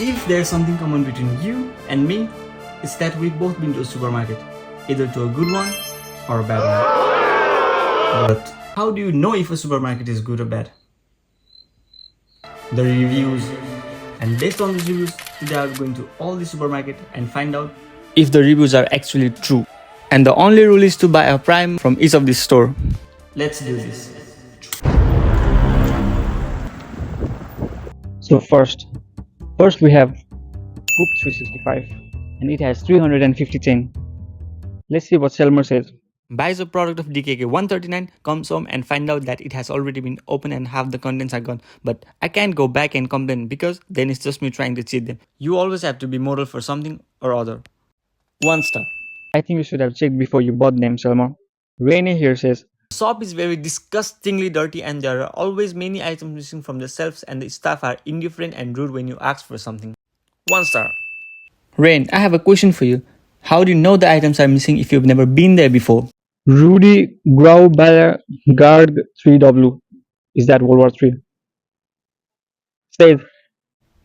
If there's something common between you and me, it's that we've both been to a supermarket, either to a good one or a bad one. But how do you know if a supermarket is good or bad? The reviews. And based on these reviews, today I'm going to all the supermarket and find out if the reviews are actually true. And the only rule is to buy a prime from each of this store. Let's do this. So first we have Coop 365 and it has 350 chain. Let's see what Selmer says. Buys a product of DKK 139, comes home and find out that it has already been opened and half the contents are gone. But I can't go back and complain because then it's just me trying to cheat them. You always have to be moral for something or other. 1 star. I think you should have checked before you bought them, Selmer. Rainy here says, The shop is very disgustingly dirty and there are always many items missing from the shelves and the staff are indifferent and rude when you ask for something. 1 star. Rain, I have a question for you. How do you know the items are missing if you've never been there before? Rudy Graubergard 3W. Is that World War 3? Says,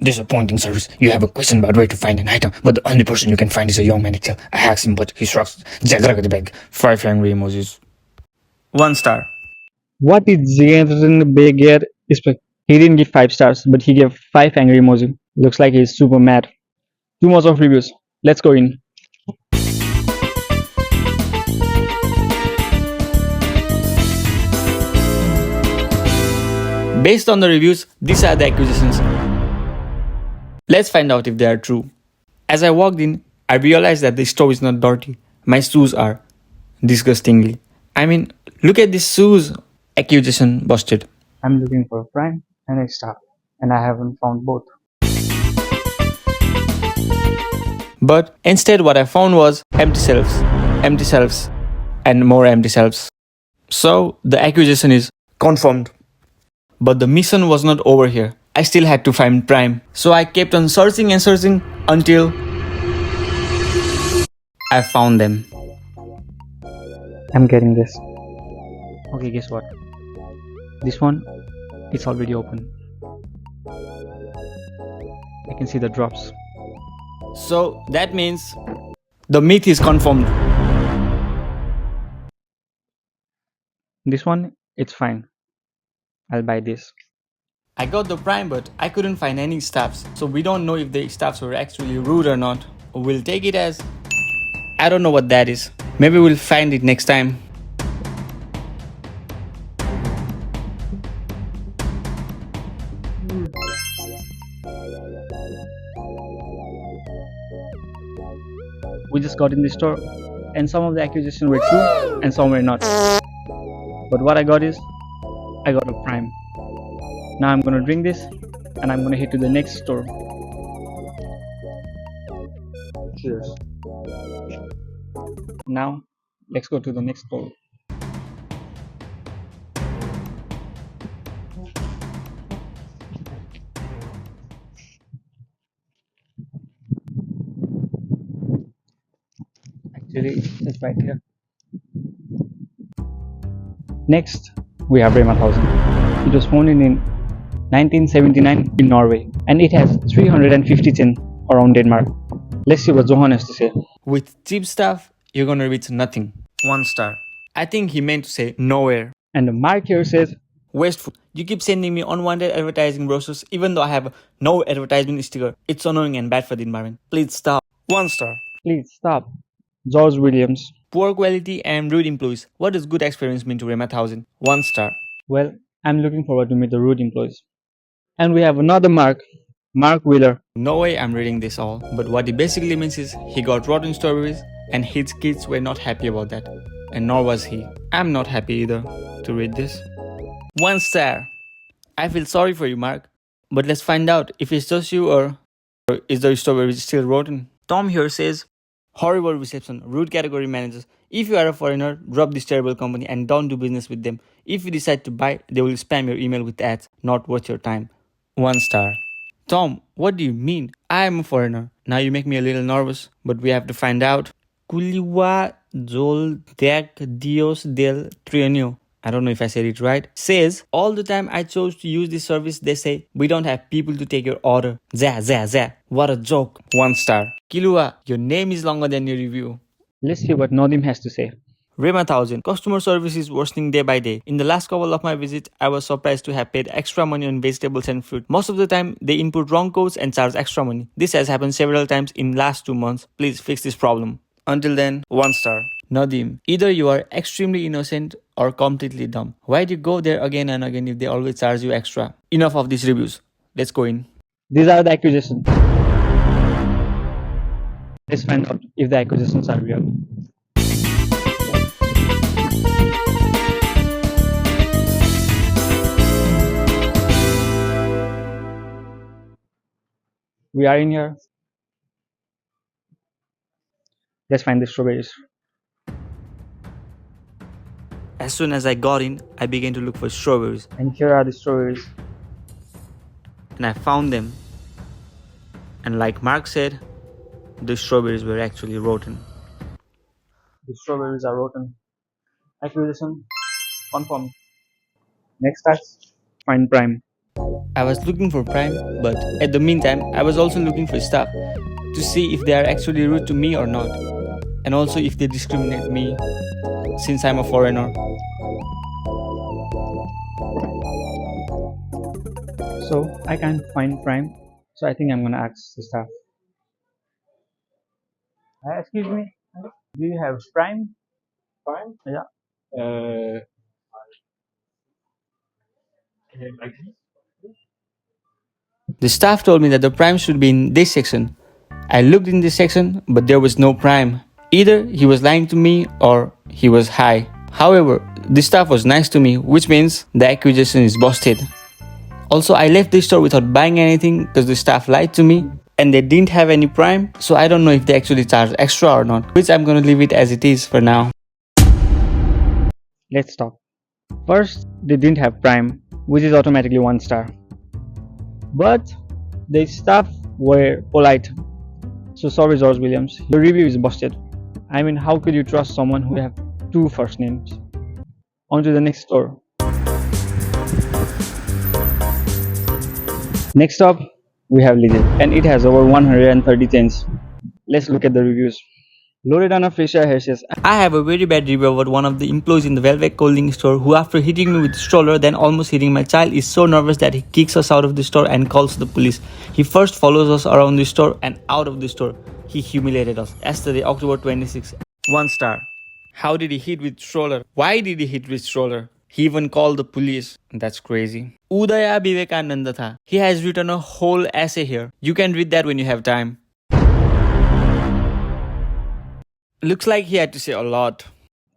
Disappointing service. You have a question about where to find an item, but the only person you can find is a young man Excel. I asked him, but he shrugs. Jagrag the bag. 5 angry emojis. 1 star. what is Jagragbeger? He didn't give 5 stars, but he gave 5 angry emoji. Looks like he's super mad. Too much of reviews. Let's go in. Based on the reviews, these are the accusations. Let's find out if they are true. As I walked in, I realized that the store is not dirty. My shoes are. Disgustingly. I mean, look at these shoes. Accusation busted. I'm looking for a prime and a star, and I haven't found both. But instead what I found was empty shelves, and more empty shelves. So the accusation is confirmed. But the mission was not over here. I still had to find Prime. So I kept on searching and searching until I found them. I'm getting this. Okay, guess what? This one, it's already open. I can see the drops. So that means the myth is confirmed. This one, it's fine. I'll buy this. I got the Prime but I couldn't find any staffs. So we don't know if the staffs were actually rude or not. We'll take it as I don't know what that is. Maybe we'll find it next time. We just got in the store and some of the accusations were true and some were not. But what I got is, I got a Prime. Now I'm gonna drink this and I'm gonna head to the next store. Cheers. Now, let's go to the next store. Actually, it's right here. Next, we have Bremerhausen. It was founded in 1979 in Norway and it has 350 chain around Denmark. Let's see what Johan has to say. With cheap stuff, you're gonna reach nothing. 1 star. I think he meant to say nowhere. And Mark here says, Wasteful. You keep sending me unwanted advertising brochures even though I have no advertisement sticker. It's annoying and bad for the environment. Please stop. 1 star. please stop. George Williams. Poor quality and rude employees. What does good experience mean to Bremerhausen? 1 star. Well, I'm looking forward to meet the rude employees. And we have another Mark Wheeler. No way I'm reading this all. But what he basically means is he got rotten strawberries and his kids were not happy about that. And nor was he. I'm not happy either to read this. 1 star. I feel sorry for you, Mark. But let's find out if it's just you or is the strawberry still rotten. Tom here says, horrible reception, rude category managers. If you are a foreigner, drop this terrible company and don't do business with them. If you decide to buy, they will spam your email with ads. Not worth your time. 1 star. Tom, what do you mean? I am a foreigner. Now you make me a little nervous, but we have to find out. Kuliwa Jol Dek Dios del Trienio. I don't know if I said it right, says, all the time I chose to use this service, they say, we don't have people to take your order. Zah. What a joke. 1 star. Kilua, your name is longer than your review. Let's see what Nadim has to say. Rema 1000. Customer service is worsening day by day. In the last couple of my visits, I was surprised to have paid extra money on vegetables and fruit. Most of the time, they input wrong codes and charge extra money. This has happened several times in last 2 months. Please fix this problem. Until then, 1 star. Nadim, either you are extremely innocent or completely dumb. Why do you go there again and again if they always charge you extra? Enough of these reviews. Let's go in. These are the accusations. Let's find out if the accusations are real. We are in here. Let's find the strawberries. As soon as I got in, I began to look for strawberries And here are the strawberries. and I found them. And like Mark said, the strawberries were actually rotten. The strawberries are rotten. Accusation confirmed. Next task, find prime. I was looking for Prime, but at the meantime, I was also looking for staff to see if they are actually rude to me or not, and also if they discriminate me since I'm a foreigner. So I can't find prime. So I think I'm gonna ask the staff. Excuse me, do you have prime? Prime? Yeah. The staff told me that the Prime should be in this section. I looked in this section, but there was no Prime. Either he was lying to me or he was high. However, the staff was nice to me, which means the accusation is busted. Also, I left the store without buying anything because the staff lied to me and they didn't have any Prime, so I don't know if they actually charge extra or not, which I'm gonna leave it as it is for now. Let's talk. First, they didn't have prime, which is automatically 1 star. But the staff were polite. So sorry, George Williams, your review is busted. I mean, how could you trust someone who have 2 first names? On to the next store. Next up, we have Lidl, and it has over 130 chains. Let's look at the reviews. Loredana Fresia here says, I have a very bad review about one of the employees in the Velvet clothing store who, after hitting me with the stroller, then almost hitting my child, is so nervous that he kicks us out of the store and calls the police. He first follows us around the store and out of the store. He humiliated us. Yesterday, October 26th. 1 star. How did he hit with stroller? Why did he hit with stroller? He even called the police. That's crazy. Udaya Vivekananda tha. He has written a whole essay here. You can read that when you have time. Looks like he had to say a lot.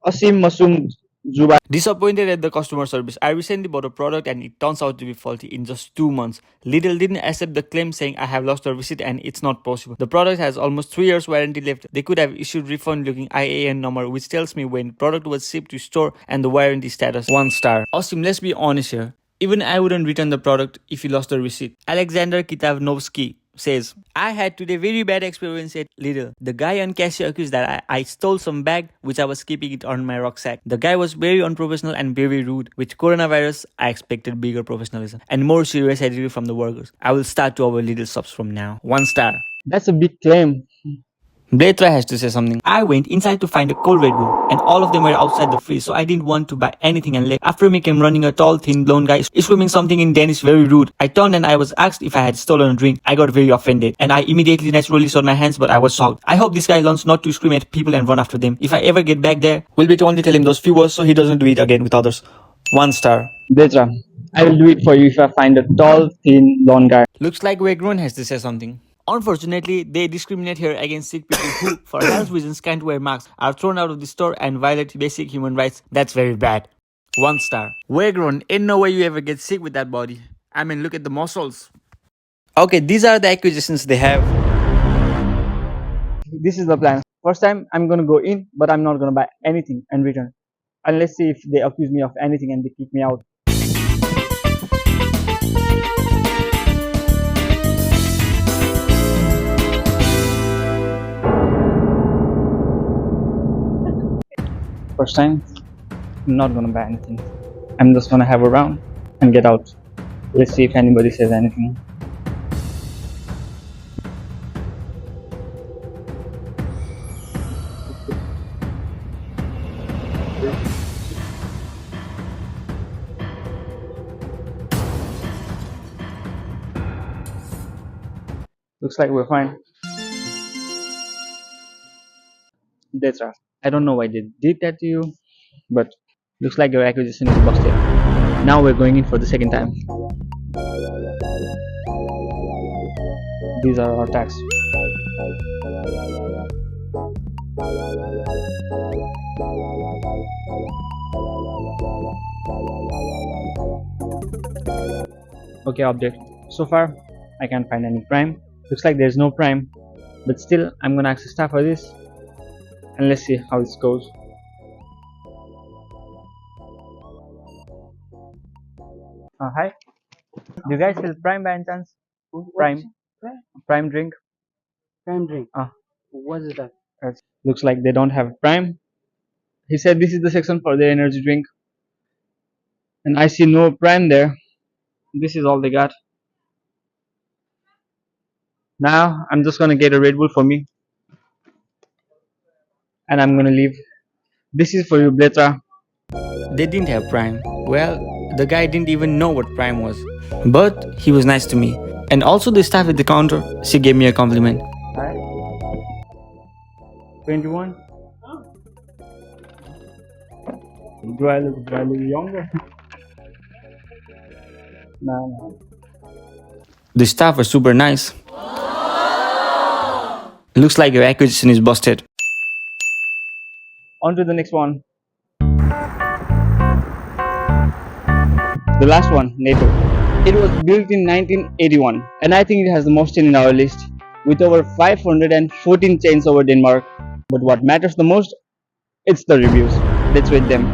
Asim Masum Zuba. Disappointed at the customer service. I recently bought a product and it turns out to be faulty in just 2 months. Lidl didn't accept the claim saying I have lost a receipt and it's not possible. The product has almost 3 years warranty left. They could have issued refund looking IAN number which tells me when product was shipped to store and the warranty status. 1 star. Asim, let's be honest here. Even I wouldn't return the product if you lost the receipt. Alexander Kitavnovsky says, I had today very bad experience at Lidl. The guy on cashier accused that I stole some bag which I was keeping it on my rucksack. The guy was very unprofessional and very rude. With coronavirus, I expected bigger professionalism and more serious attitude from the workers. I will start to avoid Lidl shops from now. 1 star. That's a big claim. Bletra has to say something. I went inside to find a cold Red Bull and all of them were outside the fridge, so I didn't want to buy anything and left. After me came running a tall, thin, blonde guy screaming something in Danish very rude. I turned and I was asked if I had stolen a drink. I got very offended and I immediately naturally showed my hands, but I was shocked. I hope this guy learns not to scream at people and run after them. If I ever get back there, we'll be to only tell him those few words so he doesn't do it again with others. 1 star. Betra, I will do it for you if I find a tall, thin, blonde guy. Looks like Wegron has to say something. Unfortunately, they discriminate here against sick people who, for health reasons, can't wear masks, are thrown out of the store and violate basic human rights. That's very bad. 1 star. Wegron, ain't no way you ever get sick with that body. I mean, look at the muscles. Okay, these are the accusations they have. This is the plan. First time, I'm gonna go in, but I'm not gonna buy anything and return. And let's see if they accuse me of anything and they kick me out. First time, I'm not gonna buy anything. I'm just gonna have a round and get out. Let's see if anybody says anything. Looks like we're fine. That's right. I don't know why they did that to you, but looks like your acquisition is busted. Now we're going in for the second time. These are our tax. Okay, object. So far, I can't find any prime. Looks like there's no prime, but still, I'm gonna ask the staff for this, and let's see how this goes. Hi. Do you guys sell prime by any chance? Prime. Prime drink. Prime drink. Ah. What is that? Looks like they don't have prime. He said this is the section for the energy drink, and I see no prime there. This is all they got. Now I'm just gonna get a Red Bull for me, and I'm gonna leave. This is for you, Bletra. They didn't have Prime. Well, the guy didn't even know what Prime was. But he was nice to me. And also the staff at the counter, she gave me a compliment. Alright. 21. Do I look younger? No. The staff was super nice. Looks like your acquisition is busted. On to the next one. The last one, NATO. It was built in 1981, and I think it has the most chain in our list, with over 514 chains over Denmark. But what matters the most? It's the reviews. Let's read them.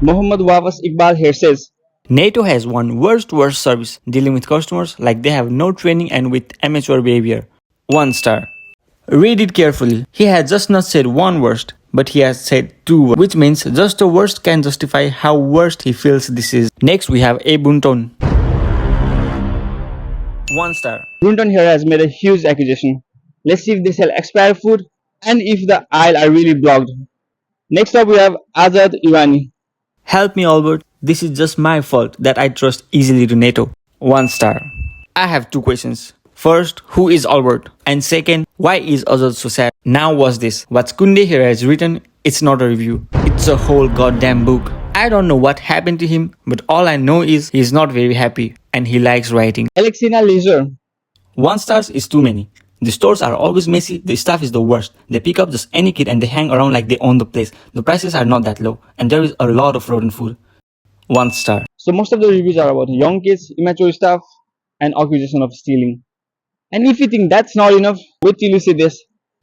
Mohammad Wawas Iqbal here says, NATO has one worst service, dealing with customers like they have no training and with amateur behavior. 1 star. Read it carefully. He has just not said one worst, but he has said two, which means just the worst can justify how worst he feels this is. Next we have A Bunton. 1 star. Brunton here has made a huge acquisition. Let's see if they sell expired food and if the aisle are really blocked. Next up we have Azad Iwani. Help me, Albert. This is just my fault that I trust easily to NATO. 1 star. I have two questions. First, who is Albert? And second, why is Azad so sad? Now watch this. What Kunde here has written, it's not a review. It's a whole goddamn book. I don't know what happened to him, but all I know is he's not very happy and he likes writing. Alexina Leisure. 1 star is too many. The stores are always messy, the staff is the worst. They pick up just any kid and they hang around like they own the place. The prices are not that low and there is a lot of rotten food. 1 star. So most of the reviews are about young kids, immature staff, and accusation of stealing. And if you think that's not enough, wait till you see this.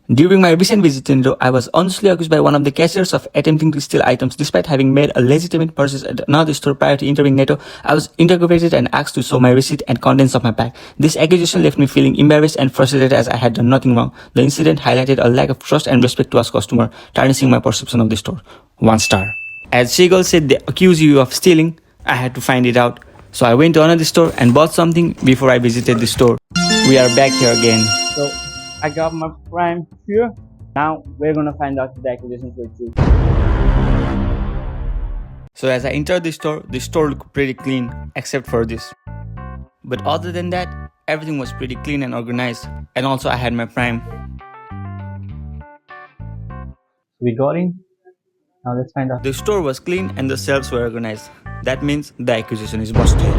During my recent visit to NATO, I was honestly accused by one of the cashiers of attempting to steal items despite having made a legitimate purchase at another store prior to entering NATO. I was interrogated and asked to show my receipt and contents of my bag. This accusation left me feeling embarrassed and frustrated as I had done nothing wrong. The incident highlighted a lack of trust and respect to us customer, tarnishing my perception of the store. 1 star. As Shigel said they accuse you of stealing, I had to find it out. So I went to another store and bought something before I visited the store. We are back here again. So I got my prime here. Now we're gonna find out if the acquisitions were true. So as I entered the store looked pretty clean, except for this. But other than that, everything was pretty clean and organized. And also I had my prime. We got in. Now let's find out. The store was clean and the shelves were organized. That means the acquisition is busted.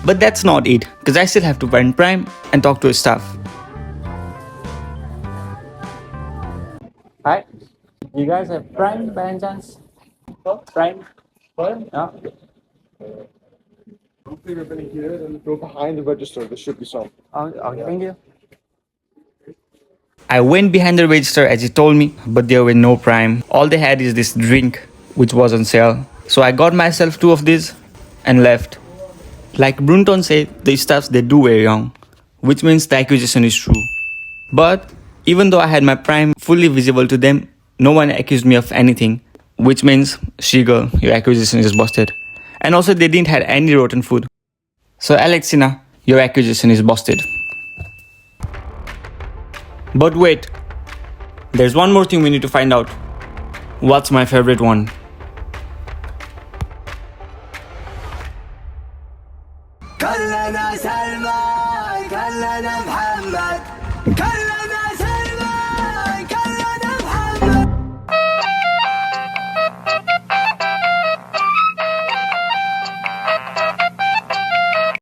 But that's not it, because I still have to find Prime and talk to his staff. Hi. You guys have prime by any chance? Prime? Yeah. Don't leave everything here and go behind the register. There should be some. Okay, thank you. I went behind the register as he told me, but there were no Prime. All they had is this drink, which was on sale. So I got myself 2 of these and left. Like Brunton said, the staffs they do were young, which means the accusation is true. But even though I had my Prime fully visible to them, no one accused me of anything, which means She-girl, your accusation is busted. And also they didn't have any rotten food. So Alexina, your accusation is busted. But wait, there's one more thing we need to find out. What's my favorite one? كلنا سلمان كلنا محمد